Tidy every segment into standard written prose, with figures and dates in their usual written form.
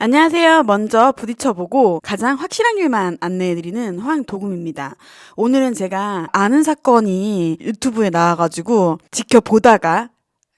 안녕하세요. 먼저 부딪혀보고 가장 확실한 길만 안내해드리는 황도금입니다. 오늘은 제가 아는 사건이 유튜브에 나와가지고 지켜보다가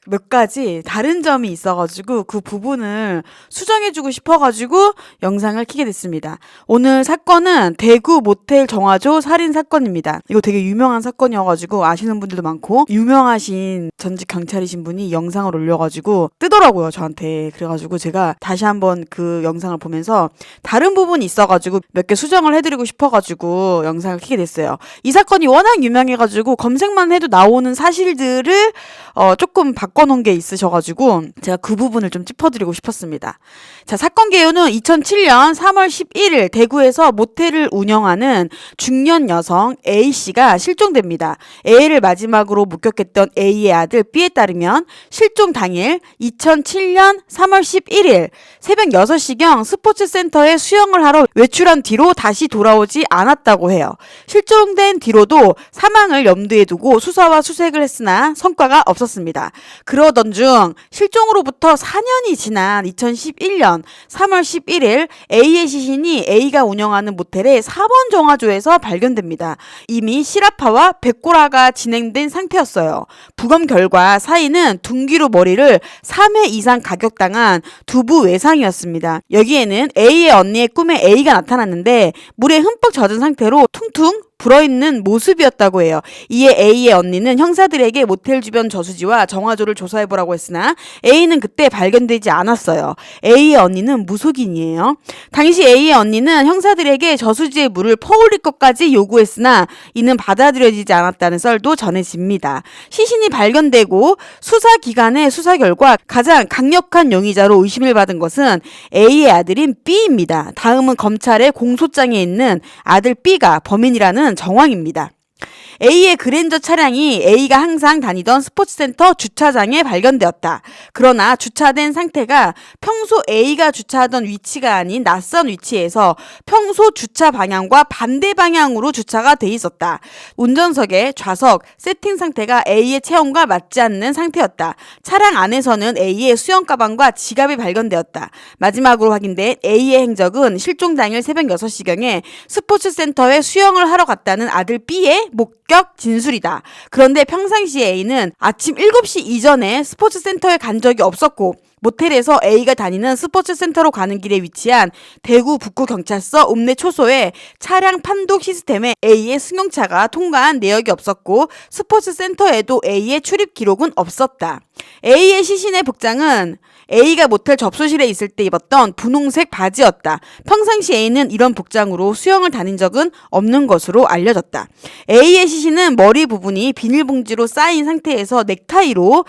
몇 가지 다른 점이 있어가지고 그 부분을 수정해주고 싶어가지고 영상을 켜게 됐습니다. 오늘 사건은 대구 모텔 정화조 살인 사건입니다. 이거 되게 유명한 사건이어가지고 아시는 분들도 많고 유명하신 전직 경찰이신 분이 영상을 올려가지고 뜨더라고요, 저한테. 그래가지고 제가 다시 한번 그 영상을 보면서 다른 부분이 있어가지고 몇 개 수정을 해드리고 싶어가지고 영상을 켜게 됐어요. 이 사건이 워낙 유명해가지고 검색만 해도 나오는 사실들을 조금 바꿔놓은 게 있으셔가지고 제가 그 부분을 좀 짚어드리고 싶었습니다. 자, 사건 개요는 2007년 3월 11일 대구에서 모텔을 운영하는 중년 여성 A씨가 실종됩니다. A를 마지막으로 목격했던 A의 아들 B에 따르면 실종 당일 2007년 3월 11일 새벽 6시경 스포츠센터에 수영을 하러 외출한 뒤로 다시 돌아오지 않았다고 해요. 실종된 뒤로도 사망을 염두에 두고 수사와 수색을 했으나 성과가 없었습니다. 그러던 중 실종으로부터 4년이 지난 2011년 3월 11일 A의 시신이 A가 운영하는 모텔의 4번 정화조에서 발견됩니다. 이미 실아파와 백골화가 진행된 상태였어요. 부검 결과 사인은 둔기로 머리를 3회 이상 가격당한 두부 외상이었습니다. 여기에는 A의 언니의 꿈에 A가 나타났는데 물에 흠뻑 젖은 상태로 퉁퉁 불어있는 모습이었다고 해요. 이에 A의 언니는 형사들에게 모텔 주변 저수지와 정화조를 조사해보라고 했으나 A는 그때 발견되지 않았어요. A의 언니는 무속인이에요. 당시 A의 언니는 형사들에게 저수지의 물을 퍼올릴 것까지 요구했으나 이는 받아들여지지 않았다는 썰도 전해집니다. 시신이 발견되고 수사기관의 수사 결과 가장 강력한 용의자로 의심을 받은 것은 A의 아들인 B입니다. 다음은 검찰의 공소장에 있는 아들 B가 범인이라는 정황입니다. A의 그랜저 차량이 A가 항상 다니던 스포츠센터 주차장에 발견되었다. 그러나 주차된 상태가 평소 A가 주차하던 위치가 아닌 낯선 위치에서 평소 주차 방향과 반대 방향으로 주차가 돼 있었다. 운전석의 좌석, 세팅 상태가 A의 체형과 맞지 않는 상태였다. 차량 안에서는 A의 수영 가방과 지갑이 발견되었다. 마지막으로 확인된 A의 행적은 실종 당일 새벽 6시경에 스포츠센터에 수영을 하러 갔다는 아들 B의 목격 진술이다. 그런데 평상시에 A는 아침 7시 이전에 스포츠센터에 간 적이 없었고 모텔에서 A가 다니는 스포츠센터로 가는 길에 위치한 대구 북구경찰서 읍내 초소에 차량 판독 시스템에 A의 승용차가 통과한 내역이 없었고 스포츠센터에도 A의 출입 기록은 없었다. A의 시신의 복장은 A가 모텔 접수실에 있을 때 입었던 분홍색 바지였다. 평상시 A는 이런 복장으로 수영을 다닌 적은 없는 것으로 알려졌다. A의 시신은 머리 부분이 비닐봉지로 쌓인 상태에서 넥타이로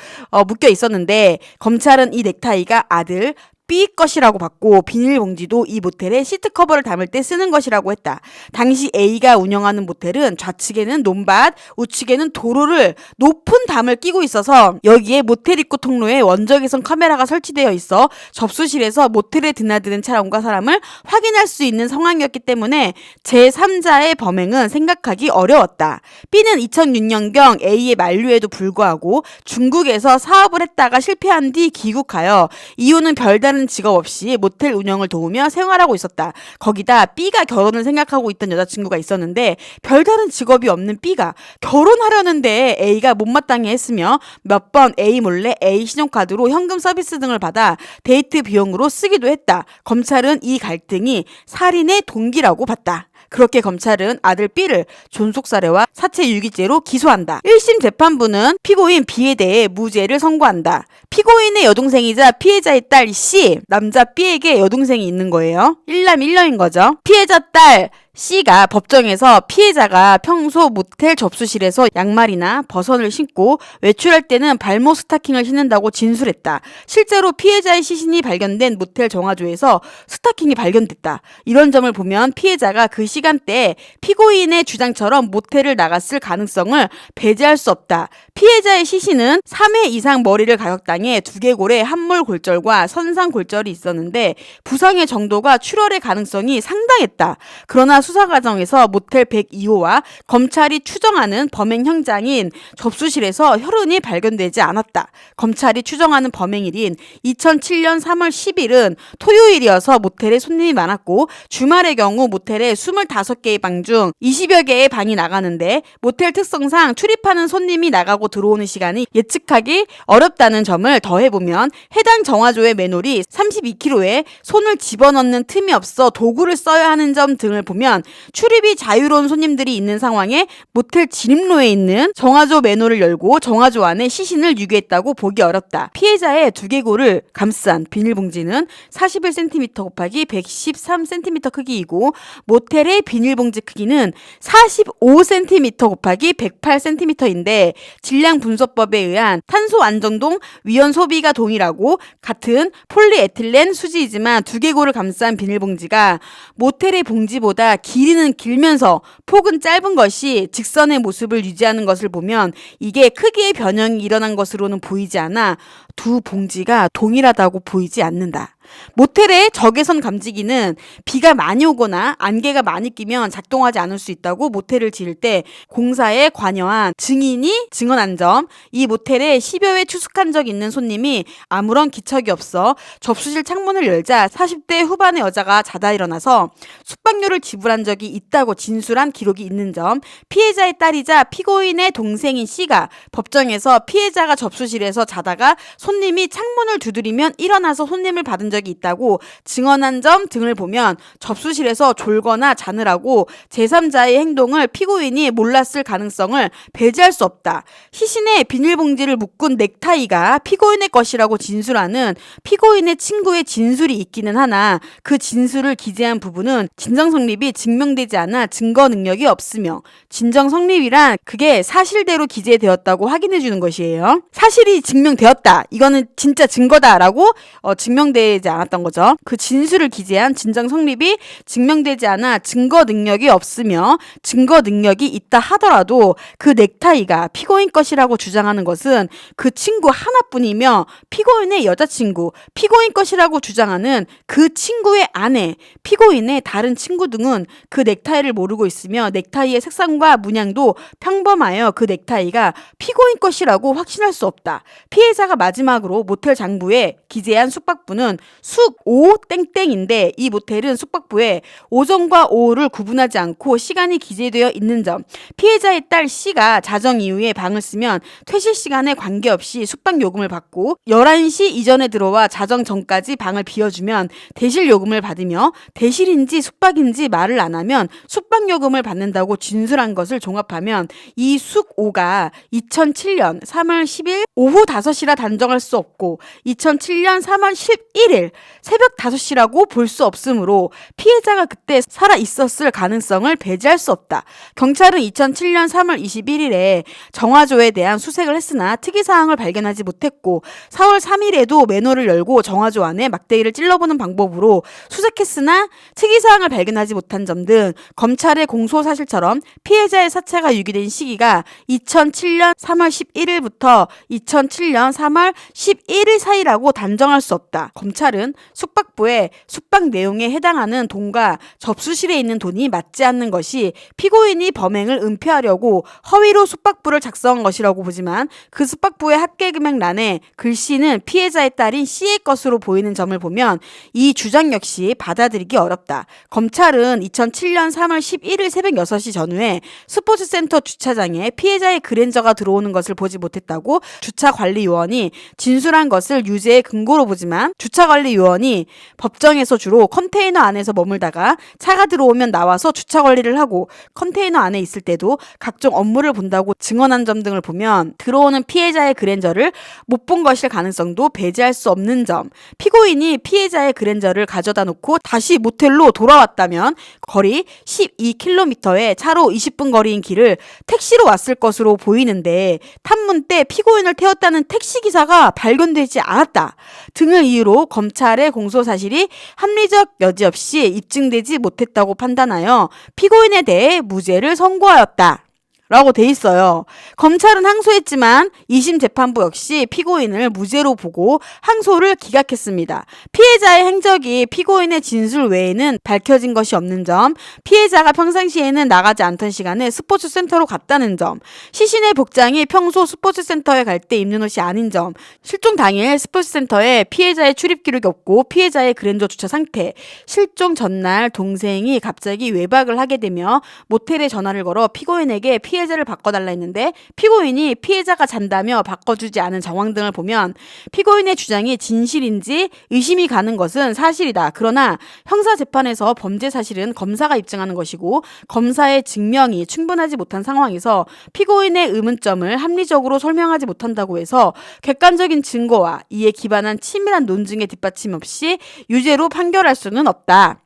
묶여 있었는데 검찰은 이 넥타이가 아들 B 것이라고 봤고 비닐봉지도 이 모텔의 시트 커버를 담을 때 쓰는 것이라고 했다. 당시 A가 운영하는 모텔은 좌측에는 논밭, 우측에는 도로를 높은 담을 끼고 있어서 여기에 모텔 입구 통로에 원적외선 카메라가 설치되어 있어 접수실에서 모텔에 드나드는 차량과 사람을 확인할 수 있는 상황이었기 때문에 제3자의 범행은 생각하기 어려웠다. B는 2006년경 A의 만류에도 불구하고 중국에서 사업을 했다가 실패한 뒤 귀국하여 이후는 별다른 직업 없이 모텔 운영을 도우며 생활하고 있었다. 거기다 B가 결혼을 생각하고 있던 여자친구가 있었는데 별다른 직업이 없는 B가 결혼하려는데 A가 못마땅해 했으며 몇 번 A 몰래 A 신용카드로 현금 서비스 등을 받아 데이트 비용으로 쓰기도 했다. 검찰은 이 갈등이 살인의 동기라고 봤다. 그렇게 검찰은 아들 B를 존속살해와 사체유기죄로 기소한다. 1심 재판부는 피고인 B에 대해 무죄를 선고한다. 피고인의 여동생이자 피해자의 딸 C, 남자 B에게 여동생이 있는 거예요. 1남 1녀인 거죠. 피해자 딸 C가 법정에서 피해자가 평소 모텔 접수실에서 양말이나 버선을 신고 외출할 때는 발목 스타킹을 신는다고 진술했다. 실제로 피해자의 시신이 발견된 모텔 정화조에서 스타킹이 발견됐다. 이런 점을 보면 피해자가 그 시간대에 피고인의 주장처럼 모텔을 나갔을 가능성을 배제할 수 없다. 피해자의 시신은 3회 이상 머리를 가격당해 지방에 두개골에 함몰골절과 선상골절이 있었는데 부상의 정도가 출혈의 가능성이 상당했다. 그러나 수사 과정에서 모텔 102호와 검찰이 추정하는 범행 현장인 접수실에서 혈흔이 발견되지 않았다. 검찰이 추정하는 범행일인 2007년 3월 10일은 토요일이어서 모텔에 손님이 많았고 주말의 경우 모텔에 25개의 방 중 20여 개의 방이 나가는데 모텔 특성상 출입하는 손님이 나가고 들어오는 시간이 예측하기 어렵다는 점을 더해보면 해당 정화조의 맨홀이 32kg에 손을 집어넣는 틈이 없어 도구를 써야 하는 점 등을 보면 출입이 자유로운 손님들이 있는 상황에 모텔 진입로에 있는 정화조 맨홀을 열고 정화조 안에 시신을 유기했다고 보기 어렵다. 피해자의 두개골을 감싼 비닐봉지는 41cm 곱하기 113cm 크기이고 모텔의 비닐봉지 크기는 45cm 곱하기 108cm인데 질량분석법에 의한 탄소 안정동 위원 소비가 동일하고 같은 폴리에틸렌 수지이지만 두개골을 감싼 비닐봉지가 모텔의 봉지보다 길이는 길면서 폭은 짧은 것이 직선의 모습을 유지하는 것을 보면 이게 크기의 변형이 일어난 것으로는 보이지 않아 두 봉지가 동일하다고 보이지 않는다. 모텔의 적외선 감지기는 비가 많이 오거나 안개가 많이 끼면 작동하지 않을 수 있다고 모텔을 지을 때 공사에 관여한 증인이 증언한 점, 이 모텔에 10여 회 투숙한 적 있는 손님이 아무런 기척이 없어 접수실 창문을 열자 40대 후반의 여자가 자다 일어나서 숙박료를 지불한 적이 있다고 진술한 기록이 있는 점, 피해자의 딸이자 피고인의 동생인 C가 법정에서 피해자가 접수실에서 자다가 손님이 창문을 두드리면 일어나서 손님을 받은 적이 있다고 증언한 점 등을 보면 접수실에서 졸거나 자느라고 제3자의 행동을 피고인이 몰랐을 가능성을 배제할 수 없다. 시신에 비닐봉지를 묶은 넥타이가 피고인의 것이라고 진술하는 피고인의 친구의 진술이 있기는 하나 그 진술을 기재한 부분은 진정성립이 증명되지 않아 증거 능력이 없으며 진정성립이란 그게 사실대로 기재되었다고 확인해 주는 것이에요. 사실이 증명되었다. 이거는 진짜 증거다라고 증명되지 않았던 거죠. 그 진술을 기재한 진정 성립이 증명되지 않아 증거 능력이 없으며 증거 능력이 있다 하더라도 그 넥타이가 피고인 것이라고 주장하는 것은 그 친구 하나뿐이며 피고인의 여자친구, 피고인 것이라고 주장하는 그 친구의 아내, 피고인의 다른 친구 등은 그 넥타이를 모르고 있으며 넥타이의 색상과 문양도 평범하여 그 넥타이가 피고인 것이라고 확신할 수 없다. 피해자가 마지막으로 모텔 장부에 기재한 숙박부는 숙5 땡땡인데 이 모텔은 숙박부에 오전과 오후를 구분하지 않고 시간이 기재되어 있는 점, 피해자의 딸 C가 자정 이후에 방을 쓰면 퇴실 시간에 관계없이 숙박 요금을 받고 11시 이전에 들어와 자정 전까지 방을 비워주면 대실 요금을 받으며 대실인지 숙박인지 말을 안 하면 숙박 요금을 받는다고 진술한 것을 종합하면 이 숙5가 2007년 3월 10일 오후 5시라 단정할 수 없고 2007년 3월 11일 새벽 5시라고 볼 수 없으므로 피해자가 그때 살아 있었을 가능성을 배제할 수 없다. 경찰은 2007년 3월 21일에 정화조에 대한 수색을 했으나 특이사항을 발견하지 못했고 4월 3일에도 맨홀을 열고 정화조 안에 막대기를 찔러보는 방법으로 수색했으나 특이사항을 발견하지 못한 점 등 검찰의 공소 사실처럼 피해자의 사체가 유기된 시기가 2007년 3월 11일부터 2007년 3월 11일 사이라고 단정할 수 없다. 검찰은 숙박부에 숙박 내용에 해당하는 돈과 접수실에 있는 돈이 맞지 않는 것이 피고인이 범행을 은폐하려고 허위로 숙박부를 작성한 것이라고 보지만 그 숙박부의 합계금액란에 글씨는 피해자의 딸인 C의 것으로 보이는 점을 보면 이 주장 역시 받아들이기 어렵다. 검찰은 2007년 3월 11일 새벽 6시 전후에 스포츠센터 주차장에 피해자의 그랜저가 들어오는 것을 보지 못했다고 주차관리요원이 진술한 것을 유죄의 근거로 보지만 주차관리요원이 법정에서 주로 컨테이너 안에서 머물다가 차가 들어오면 나와서 주차관리를 하고 컨테이너 안에 있을 때도 각종 업무를 본다고 증언한 점 등을 보면 들어오는 피해자의 그랜저를 못 본 것일 가능성도 배제할 수 없는 점, 피고인이 피해자의 그랜저를 가져다 놓고 다시 모텔로 돌아왔다면 거리 12km에 차로 20분 거리인 길을 택시로 왔을 것으로 보이는데 탐문 때 피고인을 태웠다는 택시기사가 발견되지 않았다 등을 이유로 검찰의 공소사실이 합리적 여지 없이 입증되지 못했다고 판단하여 피고인에 대해 무죄를 선고하였다. 라고 돼 있어요. 검찰은 항소했지만 2심 재판부 역시 피고인을 무죄로 보고 항소를 기각했습니다. 피해자의 행적이 피고인의 진술 외에는 밝혀진 것이 없는 점, 피해자가 평상시에는 나가지 않던 시간에 스포츠센터로 갔다는 점, 시신의 복장이 평소 스포츠센터에 갈 때 입는 옷이 아닌 점, 실종 당일 스포츠센터에 피해자의 출입 기록이 없고 피해자의 그랜저 주차 상태, 실종 전날 동생이 갑자기 외박을 하게 되며 모텔에 전화를 걸어 피고인에게 피해자를 바꿔달라 했는데 피고인이 피해자가 잔다며 바꿔주지 않은 정황 등을 보면 피고인의 주장이 진실인지 의심이 가는 것은 사실이다. 그러나 형사재판에서 범죄 사실은 검사가 입증하는 것이고 검사의 증명이 충분하지 못한 상황에서 피고인의 의문점을 합리적으로 설명하지 못한다고 해서 객관적인 증거와 이에 기반한 치밀한 논증의 뒷받침 없이 유죄로 판결할 수는 없다.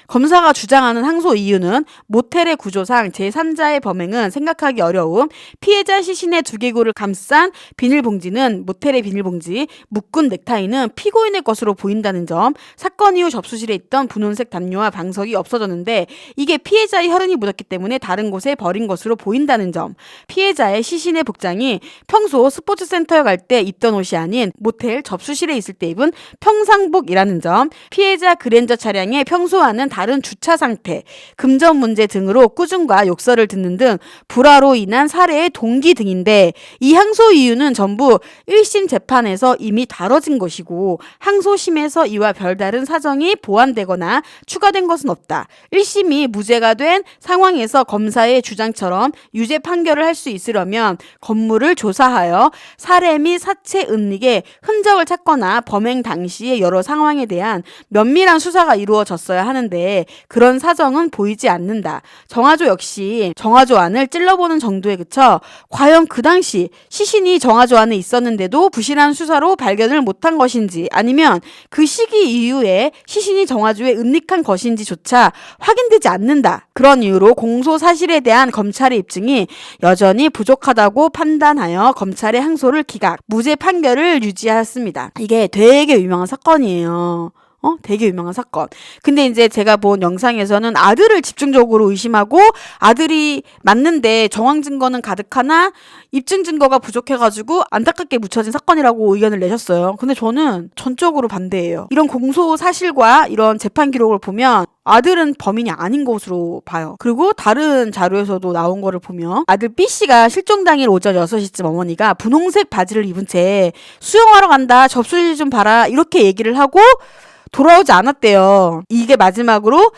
검사가 주장하는 항소 이유는 모텔의 구조상 제3자의 범행은 생각하기 어려움, 피해자 시신의 두개골을 감싼 비닐봉지는 모텔의 비닐봉지, 묶은 넥타이는 피고인의 것으로 보인다는 점, 사건 이후 접수실에 있던 분홍색 담요와 방석이 없어졌는데 이게 피해자의 혈흔이 묻었기 때문에 다른 곳에 버린 것으로 보인다는 점, 피해자의 시신의 복장이 평소 스포츠센터에 갈 때 입던 옷이 아닌 모텔 접수실에 있을 때 입은 평상복이라는 점, 피해자 그랜저 차량의 평소와는 다른 주차 상태, 금전 문제 등으로 꾸중과 욕설을 듣는 등 불화로 인한 살해의 동기 등인데 이 항소 이유는 전부 1심 재판에서 이미 다뤄진 것이고 항소심에서 이와 별다른 사정이 보완되거나 추가된 것은 없다. 1심이 무죄가 된 상황에서 검사의 주장처럼 유죄 판결을 할 수 있으려면 건물을 조사하여 살해 및 사체 은닉의 흔적을 찾거나 범행 당시의 여러 상황에 대한 면밀한 수사가 이루어졌어야 하는데 그런 사정은 보이지 않는다. 정화조 역시 정화조 안을 찔러보는 정도에 그쳐 과연 그 당시 시신이 정화조 안에 있었는데도 부실한 수사로 발견을 못한 것인지 아니면 그 시기 이후에 시신이 정화조에 은닉한 것인지조차 확인되지 않는다. 그런 이유로 공소 사실에 대한 검찰의 입증이 여전히 부족하다고 판단하여 검찰의 항소를 기각, 무죄 판결을 유지하였습니다. 이게 되게 유명한 사건이에요. 되게 유명한 사건. 근데 이제 제가 본 영상에서는 아들을 집중적으로 의심하고 아들이 맞는데 정황 증거는 가득하나 입증 증거가 부족해가지고 안타깝게 묻혀진 사건이라고 의견을 내셨어요. 근데 저는 전적으로 반대예요. 이런 공소 사실과 이런 재판 기록을 보면 아들은 범인이 아닌 것으로 봐요. 그리고 다른 자료에서도 나온 거를 보면 아들 B씨가 실종 당일 오전 6시쯤 어머니가 분홍색 바지를 입은 채 수영하러 간다, 접수실 좀 봐라 이렇게 얘기를 하고 돌아오지 않았대요. 이게 마지막으로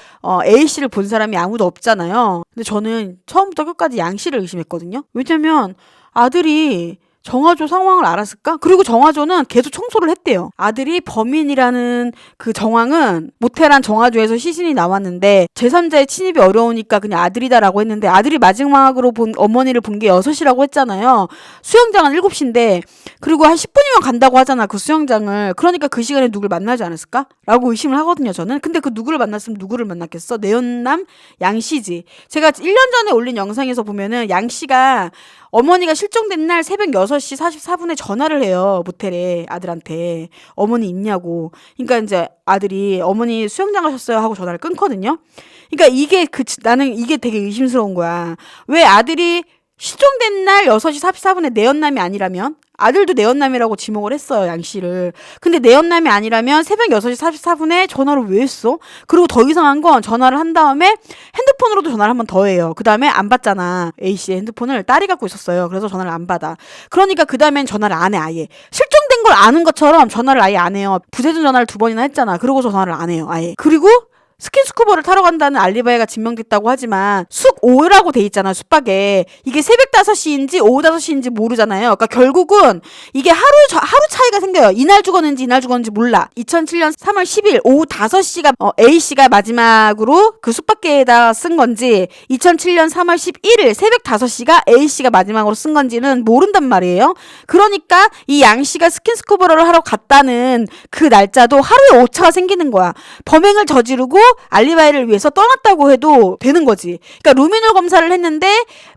A씨를 본 사람이 아무도 없잖아요. 근데 저는 처음부터 끝까지 양씨를 의심했거든요. 왜냐면 아들이 정화조 상황을 알았을까? 그리고 정화조는 계속 청소를 했대요. 아들이 범인이라는 그 정황은 모텔한 정화조에서 시신이 나왔는데 제3자의 침입이 어려우니까 그냥 아들이다라고 했는데 아들이 마지막으로 본 어머니를 본 게 6시라고 했잖아요. 수영장은 7시인데 그리고 한 10분이면 간다고 하잖아, 그 수영장을. 그러니까 그 시간에 누굴 만나지 않았을까? 라고 의심을 하거든요, 저는. 근데 그 누구를 만났으면 누구를 만났겠어? 내연남 양씨지. 제가 1년 전에 올린 영상에서 보면은 양씨가 어머니가 실종된 날 새벽 6시 44분에 전화를 해요. 모텔에 아들한테. 어머니 있냐고. 그러니까 이제 아들이 어머니 수영장 가셨어요 하고 전화를 끊거든요. 그러니까 이게 나는 이게 되게 의심스러운 거야. 왜 아들이 실종된 날 6시 44분에 내연남이 아니라면? 아들도 내연남이라고 지목을 했어요, 양씨를. 근데 내연남이 아니라면 새벽 6시 44분에 전화를 왜 했어? 그리고 더 이상한 건 전화를 한 다음에 핸드폰으로도 전화를 한 번 더 해요. 그 다음에 안 받잖아. A씨의 핸드폰을 딸이 갖고 있었어요. 그래서 전화를 안 받아. 그러니까 그 다음엔 전화를 안 해, 아예. 실종된 걸 아는 것처럼 전화를 아예 안 해요. 부재중 전화를 2번이나 했잖아. 그러고 전화를 안 해요, 아예. 그리고 스킨스쿠버를 타러 간다는 알리바이가 증명됐다고 하지만 숙 5라고 돼 있잖아, 숙박에. 이게 새벽 5시인지 오후 5시인지 모르잖아요. 그러니까 결국은 이게 하루 차이가 생겨요. 이날 죽었는지 몰라. 2007년 3월 10일 오후 5시가 A씨가 마지막으로 그 숙박계에다 쓴 건지 2007년 3월 11일 새벽 5시가 A씨가 마지막으로 쓴 건지는 모른단 말이에요. 그러니까 이 양씨가 스킨스쿠버를 하러 갔다는 그 날짜도 하루에 오차가 생기는 거야. 범행을 저지르고 알리바이를 위해서 떠났다고 해도 되는 거지. 그러니까 루미놀 검사를 했는데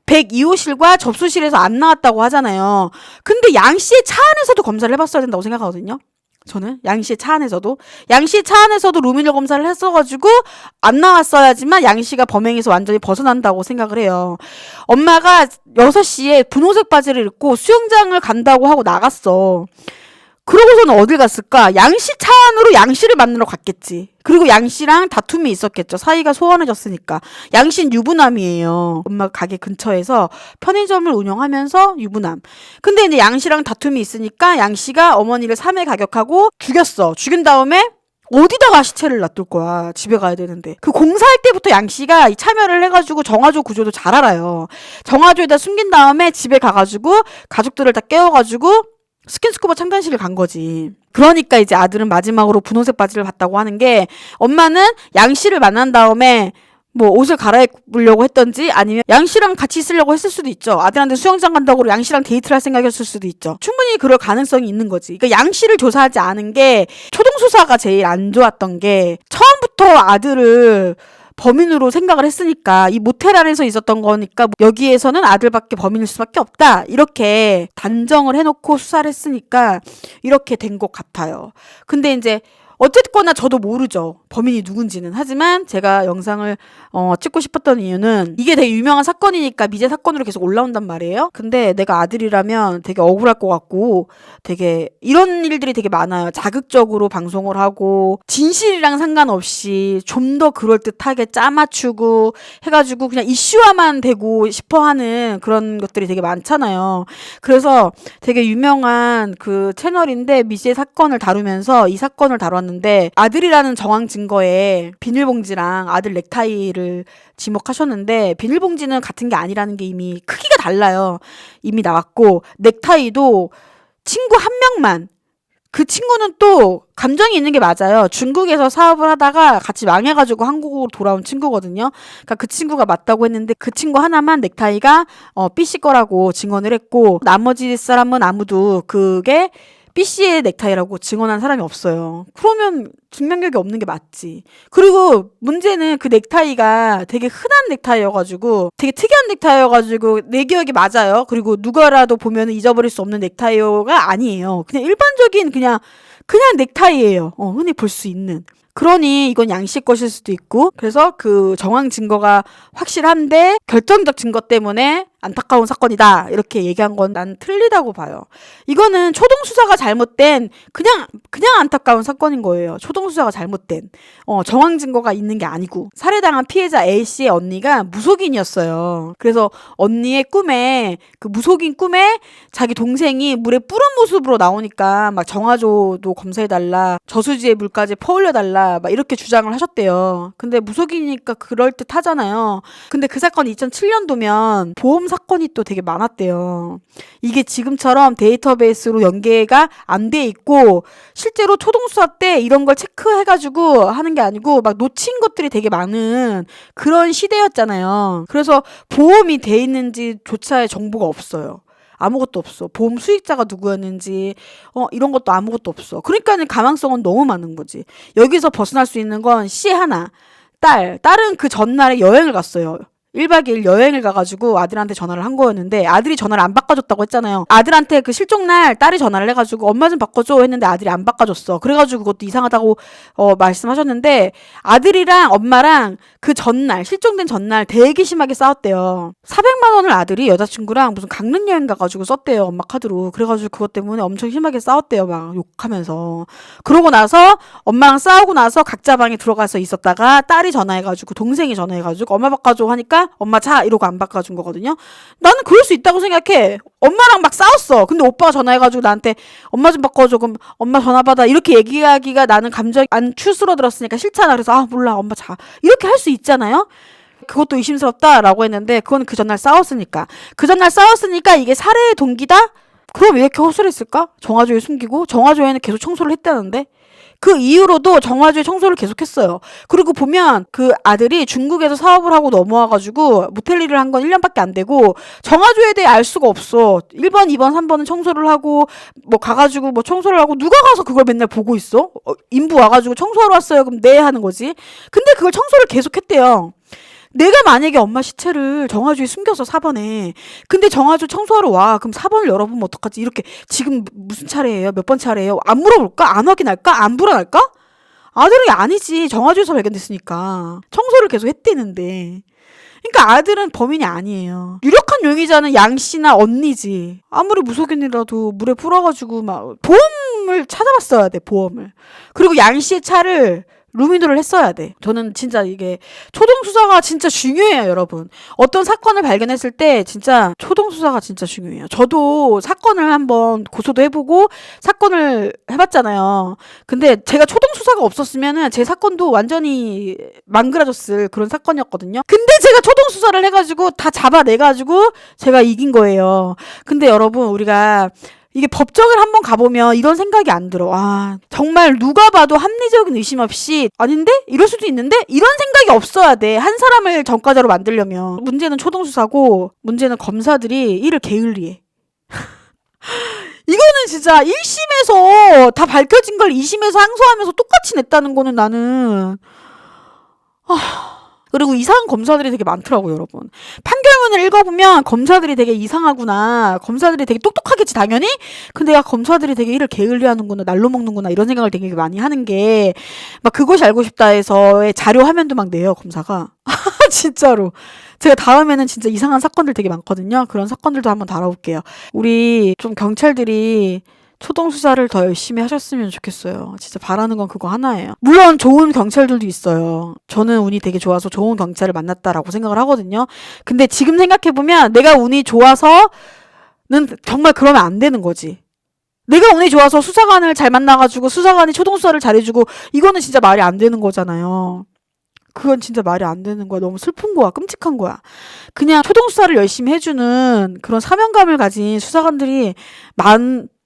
102호실과 접수실에서 안 나왔다고 하잖아요. 근데 양 씨의 차 안에서도 검사를 해봤어야 된다고 생각하거든요. 저는 양씨의 차 안에서도 루미널 검사를 했어가지고 안 나왔어야지만 양씨가 범행에서 완전히 벗어난다고 생각을 해요. 엄마가 6시에 분홍색 바지를 입고 수영장을 간다고 하고 나갔어. 그러고서는 어딜 갔을까? 양씨 차 안으로 양씨를 만나러 갔겠지. 그리고 양씨랑 다툼이 있었겠죠. 사이가 소원해졌으니까. 양씨는 유부남이에요. 엄마 가게 근처에서 편의점을 운영하면서 유부남. 근데 이제 양씨랑 다툼이 있으니까 양씨가 어머니를 3회 가격하고 죽였어. 죽인 다음에 어디다가 시체를 놔둘 거야. 집에 가야 되는데. 그 공사할 때부터 양씨가 참여를 해가지고 정화조 구조도 잘 알아요. 정화조에다 숨긴 다음에 집에 가가지고 가족들을 다 깨워가지고 스킨스쿠버 첨단실을 간 거지. 그러니까 이제 아들은 마지막으로 분홍색 바지를 봤다고 하는 게, 엄마는 양씨를 만난 다음에 뭐 옷을 갈아입으려고 했던지 아니면 양씨랑 같이 있으려고 했을 수도 있죠. 아들한테 수영장 간다고 양씨랑 데이트를 할 생각이었을 수도 있죠. 충분히 그럴 가능성이 있는 거지. 그러니까 양씨를 조사하지 않은 게, 초동수사가 제일 안 좋았던 게, 처음부터 아들을 범인으로 생각을 했으니까, 이 모텔 안에서 있었던 거니까 여기에서는 아들밖에 범인일 수밖에 없다, 이렇게 단정을 해놓고 수사를 했으니까 이렇게 된 것 같아요. 근데 이제 어쨌거나 저도 모르죠, 범인이 누군지는. 하지만 제가 영상을 찍고 싶었던 이유는, 이게 되게 유명한 사건이니까 미제 사건으로 계속 올라온단 말이에요. 근데 내가 아들이라면 되게 억울할 것 같고, 되게 이런 일들이 되게 많아요. 자극적으로 방송을 하고 진실이랑 상관없이 좀 더 그럴듯하게 짜맞추고 해가지고 그냥 이슈화만 되고 싶어하는 그런 것들이 되게 많잖아요. 그래서 되게 유명한 그 채널인데, 미제 사건을 다루면서 이 사건을 다뤘는데, 아들이라는 정황 증거에 비닐봉지랑 아들 넥타이를 지목하셨는데, 비닐봉지는 같은 게 아니라는 게 이미 크기가 달라요. 이미 나왔고, 넥타이도 친구 한 명만, 그 친구는 또 감정이 있는 게 맞아요. 중국에서 사업을 하다가 같이 망해가지고 한국으로 돌아온 친구거든요. 그러니까 그 친구가 맞다고 했는데, 그 친구 하나만 넥타이가 B씨 거라고 증언을 했고, 나머지 사람은 아무도 그게 B씨의 넥타이라고 증언한 사람이 없어요. 그러면 증명력이 없는 게 맞지. 그리고 문제는 그 넥타이가 되게 흔한 넥타이여가지고, 되게 특이한 넥타이여가지고 내 기억이 맞아요. 그리고 누가라도 보면 잊어버릴 수 없는 넥타이가 아니에요. 그냥 일반적인 그냥 넥타이예요. 흔히 볼 수 있는. 그러니 이건 양씨 것일 수도 있고, 그래서 그 정황 증거가 확실한데 결정적 증거 때문에 안타까운 사건이다, 이렇게 얘기한 건 난 틀리다고 봐요. 이거는 초동수사가 잘못된 그냥 안타까운 사건인 거예요. 초동수사가 잘못된 정황 증거가 있는 게 아니고. 살해당한 피해자 A씨의 언니가 무속인이었어요. 그래서 언니의 꿈에, 그 무속인 꿈에 자기 동생이 물에 뿌른 모습으로 나오니까 막 정화조도 검사해달라, 저수지에 물까지 퍼올려달라, 막 이렇게 주장을 하셨대요. 근데 무속인이니까 그럴듯 하잖아요. 근데 그 사건이 2007년도면 보험 사건이 또 되게 많았대요. 이게 지금처럼 데이터베이스로 연계가 안 돼 있고, 실제로 초동수사 때 이런 걸 체크해가지고 하는 게 아니고 막 놓친 것들이 되게 많은 그런 시대였잖아요. 그래서 보험이 돼 있는지조차의 정보가 없어요. 아무것도 없어. 보험 수익자가 누구였는지 이런 것도 아무것도 없어. 그러니까는 가망성은 너무 많은 거지. 여기서 벗어날 수 있는 건 C 하나. 딸은 그 전날에 여행을 갔어요. 1박 2일 여행을 가가지고 아들한테 전화를 한 거였는데, 아들이 전화를 안 바꿔줬다고 했잖아요. 아들한테 그 실종날 딸이 전화를 해가지고 엄마 좀 바꿔줘 했는데 아들이 안 바꿔줬어. 그래가지고 그것도 이상하다고 말씀하셨는데, 아들이랑 엄마랑 그 전날, 실종된 전날 되게 심하게 싸웠대요. 400만 원을 아들이 여자친구랑 무슨 강릉 여행 가가지고 썼대요, 엄마 카드로. 그래가지고 그것 때문에 엄청 심하게 싸웠대요, 막 욕하면서. 그러고 나서 엄마랑 싸우고 나서 각자 방에 들어가서 있었다가 딸이 전화해가지고, 동생이 전화해가지고 엄마 바꿔줘 하니까 엄마 자 이러고 안 바꿔준 거거든요. 나는 그럴 수 있다고 생각해. 엄마랑 막 싸웠어. 근데 오빠가 전화해가지고 나한테 엄마 좀 바꿔줘, 그럼 엄마 전화 받아, 이렇게 얘기하기가 나는 감정이 안 추스러들었으니까 싫잖아. 그래서 몰라, 엄마 자, 이렇게 할 수 있잖아요. 그것도 의심스럽다라고 했는데, 그건 그 전날 싸웠으니까. 이게 살해의 동기다? 그럼 왜 이렇게 허술했을까? 정화조에 숨기고, 정화조에는 계속 청소를 했다는데. 그 이후로도 정화조에 청소를 계속했어요. 그리고 보면 그 아들이 중국에서 사업을 하고 넘어와가지고 모텔 일을 한 건 1년밖에 안 되고, 정화조에 대해 알 수가 없어. 1번, 2번, 3번은 청소를 하고, 뭐 가가지고 뭐 청소를 하고, 누가 가서 그걸 맨날 보고 있어? 인부 와가지고 청소하러 왔어요, 그럼 네 하는 거지. 근데 그걸 청소를 계속했대요. 내가 만약에 엄마 시체를 정화조에 숨겨서 4번에 근데 정화조 청소하러 와. 그럼 4번을 열어보면 어떡하지? 이렇게 지금 무슨 차례예요? 몇 번 차례예요? 안 물어볼까? 안 확인할까? 안 불안할까? 아들이 아니지. 정화조에서 발견됐으니까. 청소를 계속 했대는데. 그러니까 아들은 범인이 아니에요. 유력한 용의자는 양 씨나 언니지. 아무리 무속인이라도 물에 풀어가지고 막 보험을 찾아봤어야 돼. 보험을. 그리고 양 씨의 차를 루미노를 했어야 돼. 저는 진짜 이게 초동수사가 진짜 중요해요, 여러분. 어떤 사건을 발견했을 때 진짜 초동수사가 진짜 중요해요. 저도 사건을 한번 고소도 해보고 사건을 해봤잖아요. 근데 제가 초동수사가 없었으면은 제 사건도 완전히 망그라졌을 그런 사건이었거든요. 근데 제가 초동수사를 해가지고 다 잡아내가지고 제가 이긴 거예요. 근데 여러분, 우리가 이게 법정을 한번 가보면 이런 생각이 안 들어. 와, 정말 누가 봐도 합리적인 의심 없이 아닌데? 이럴 수도 있는데? 이런 생각이 없어야 돼. 한 사람을 전과자로 만들려면. 문제는 초동수사고 문제는 검사들이 이를 게을리해. 이거는 진짜 1심에서 다 밝혀진 걸 2심에서 항소하면서 똑같이 냈다는 거는 나는 그리고 이상한 검사들이 되게 많더라고요, 여러분. 판결문을 읽어보면 검사들이 되게 이상하구나. 검사들이 되게 똑똑하겠지, 당연히? 근데 야, 검사들이 되게 일을 게을리하는구나, 날로 먹는구나, 이런 생각을 되게 많이 하는 게, 막 그것이 알고 싶다 해서의 자료 화면도 막 내요, 검사가. 진짜로. 제가 다음에는 진짜 이상한 사건들 되게 많거든요. 그런 사건들도 한번 다뤄볼게요. 우리 좀 경찰들이 초동수사를 더 열심히 하셨으면 좋겠어요. 진짜 바라는 건 그거 하나예요. 물론 좋은 경찰들도 있어요. 저는 운이 되게 좋아서 좋은 경찰을 만났다라고 생각을 하거든요. 근데 지금 생각해보면 내가 운이 좋아서는 정말 그러면 안 되는 거지. 내가 운이 좋아서 수사관을 잘 만나가지고 수사관이 초동수사를 잘해주고 이거는 진짜 말이 안 되는 거잖아요. 그건 진짜 말이 안 되는 거야. 너무 슬픈 거야. 끔찍한 거야. 그냥 초동수사를 열심히 해주는 그런 사명감을 가진 수사관들이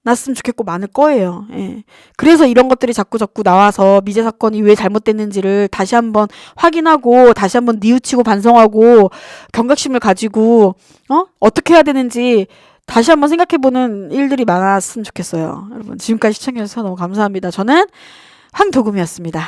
났으면 좋겠고 많을 거예요. 예. 그래서 이런 것들이 자꾸 나와서 미제 사건이 왜 잘못됐는지를 다시 한번 확인하고 다시 한번 뉘우치고 반성하고 경각심을 가지고 어떻게 해야 되는지 다시 한번 생각해보는 일들이 많았으면 좋겠어요. 여러분 지금까지 시청해주셔서 너무 감사합니다. 저는 황도금이었습니다.